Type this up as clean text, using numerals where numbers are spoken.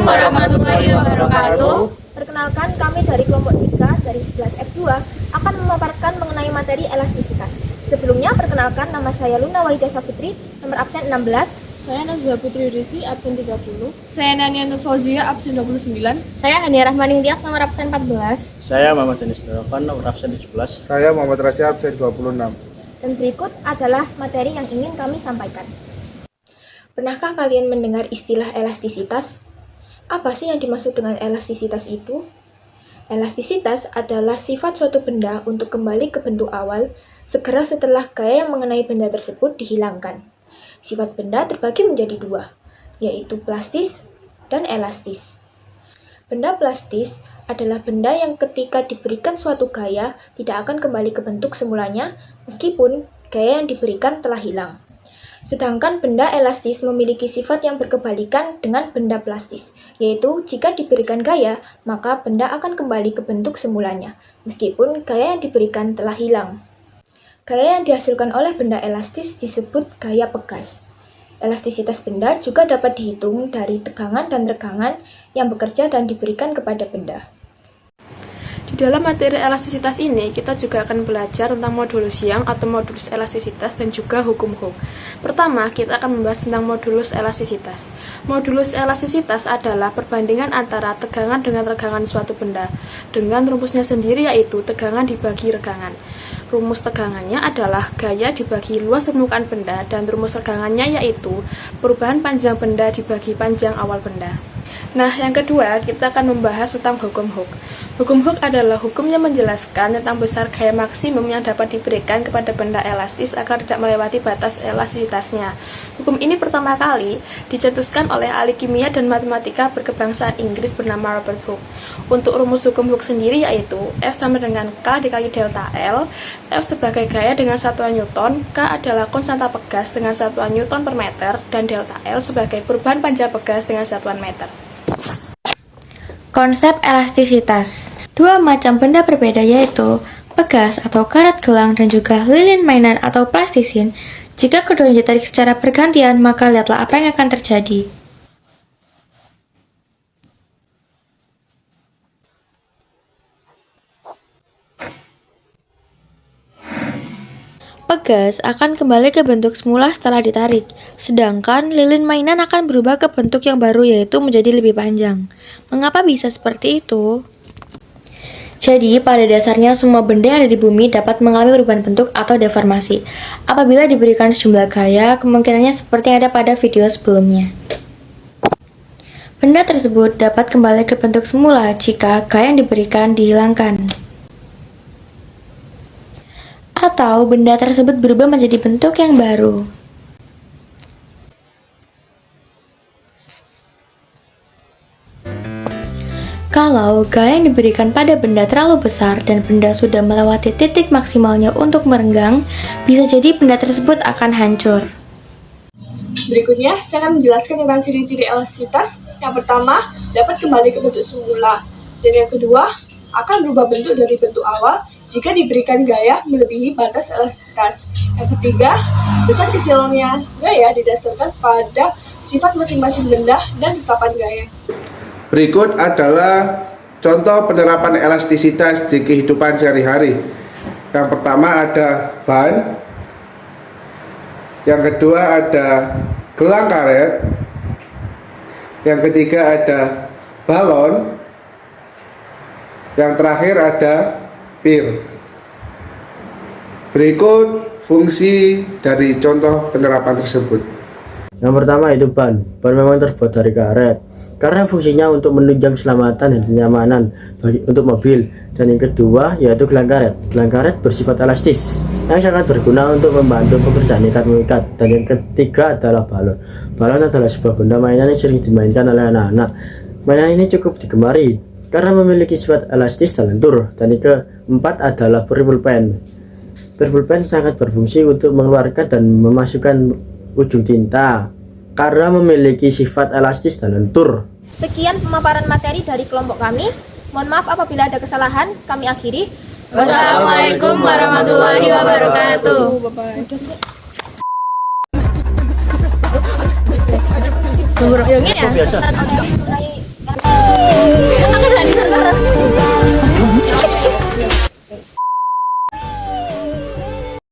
warahmatullahi wabarakatuh. Perkenalkan, kami dari kelompok 3 dari 11F2 akan memaparkan mengenai materi elastisitas. Sebelumnya, perkenalkan, nama saya Luna Wahidah Safitri, nomor absen 16. Saya Nazwa Putri Risi, absen 30. Saya Nania Nur Fauzia, absen 29. Saya Hania Rahmaning Tias, nomor absen 14. Saya Muhammad Denis Darafan, nomor absen 17. Saya Muhammad Rasya, absen 26. Dan berikut adalah materi yang ingin kami sampaikan. Pernahkah kalian mendengar istilah elastisitas? Apa sih yang dimaksud dengan elastisitas itu? Elastisitas adalah sifat suatu benda untuk kembali ke bentuk awal segera setelah gaya yang mengenai benda tersebut dihilangkan. Sifat benda terbagi menjadi dua, yaitu plastis dan elastis. Benda plastis adalah benda yang ketika diberikan suatu gaya tidak akan kembali ke bentuk semulanya meskipun gaya yang diberikan telah hilang. Sedangkan benda elastis memiliki sifat yang berkebalikan dengan benda plastis, yaitu jika diberikan gaya, maka benda akan kembali ke bentuk semulanya, meskipun gaya yang diberikan telah hilang. Gaya yang dihasilkan oleh benda elastis disebut gaya pegas. Elastisitas benda juga dapat dihitung dari tegangan dan regangan yang bekerja dan diberikan kepada benda. Di dalam materi elastisitas ini, kita juga akan belajar tentang modulus Young atau modulus elastisitas dan juga hukum Hooke. Pertama, kita akan membahas tentang modulus elastisitas. Modulus elastisitas adalah perbandingan antara tegangan dengan regangan suatu benda, dengan rumusnya sendiri yaitu tegangan dibagi regangan. Rumus tegangannya adalah gaya dibagi luas permukaan benda, dan rumus regangannya yaitu perubahan panjang benda dibagi panjang awal benda. Nah, yang kedua, kita akan membahas tentang hukum Hooke. Hukum Hooke adalah hukum yang menjelaskan tentang besar gaya maksimum yang dapat diberikan kepada benda elastis agar tidak melewati batas elastisitasnya. Hukum ini pertama kali dicetuskan oleh ahli kimia dan matematika berkebangsaan Inggris bernama Robert Hooke. Untuk rumus hukum Hooke sendiri yaitu F sama dengan K dikali delta L, F sebagai gaya dengan satuan Newton, K adalah konstanta pegas dengan satuan Newton per meter, dan delta L sebagai perubahan panjang pegas dengan satuan meter. Konsep elastisitas. Dua macam benda berbeda yaitu pegas atau karet gelang dan juga lilin mainan atau plastisin. Jika keduanya ditarik secara bergantian, maka lihatlah apa yang akan terjadi. Pegas akan kembali ke bentuk semula setelah ditarik, sedangkan lilin mainan akan berubah ke bentuk yang baru yaitu menjadi lebih panjang. Mengapa bisa seperti itu? Jadi, pada dasarnya semua benda yang ada di bumi dapat mengalami perubahan bentuk atau deformasi. Apabila diberikan sejumlah gaya, kemungkinannya seperti yang ada pada video sebelumnya. Benda tersebut dapat kembali ke bentuk semula jika gaya yang diberikan dihilangkan. Atau benda tersebut berubah menjadi bentuk yang baru. Kalau gaya yang diberikan pada benda terlalu besar dan benda sudah melewati titik maksimalnya untuk merenggang, bisa jadi benda tersebut akan hancur. Berikutnya, saya akan menjelaskan tentang ciri-ciri elastisitas. Yang pertama, dapat kembali ke bentuk semula. Dan yang kedua, akan berubah bentuk dari bentuk awal jika diberikan gaya melebihi batas elastisitas. Yang ketiga, besar kecilnya gaya didasarkan pada sifat masing-masing benda dan tetapan gaya. Berikut adalah contoh penerapan elastisitas di kehidupan sehari-hari. Yang pertama ada ban, yang kedua ada gelang karet, yang ketiga ada balon, yang terakhir ada pir. Berikut fungsi dari contoh penerapan tersebut. Yang pertama itu ban. Ban memang terbuat dari karet karena fungsinya untuk menunjang keselamatan dan kenyamanan untuk mobil. Dan yang kedua yaitu gelang karet. Gelang karet bersifat elastis yang sangat berguna untuk membantu pekerjaan ikat mengikat. Dan yang ketiga adalah balon. Balon adalah sebuah benda mainan yang sering dimainkan oleh anak-anak. Mainan ini cukup digemari karena memiliki sifat elastis dan lentur. Dan yang keempat adalah pulpen. Pulpen sangat berfungsi untuk mengeluarkan dan memasukkan ujung tinta karena memiliki sifat elastis dan lentur. Sekian pemaparan materi dari kelompok kami. Mohon maaf apabila ada kesalahan, kami akhiri. Wassalamualaikum warahmatullahi wabarakatuh. Yang ini ya, Terus juga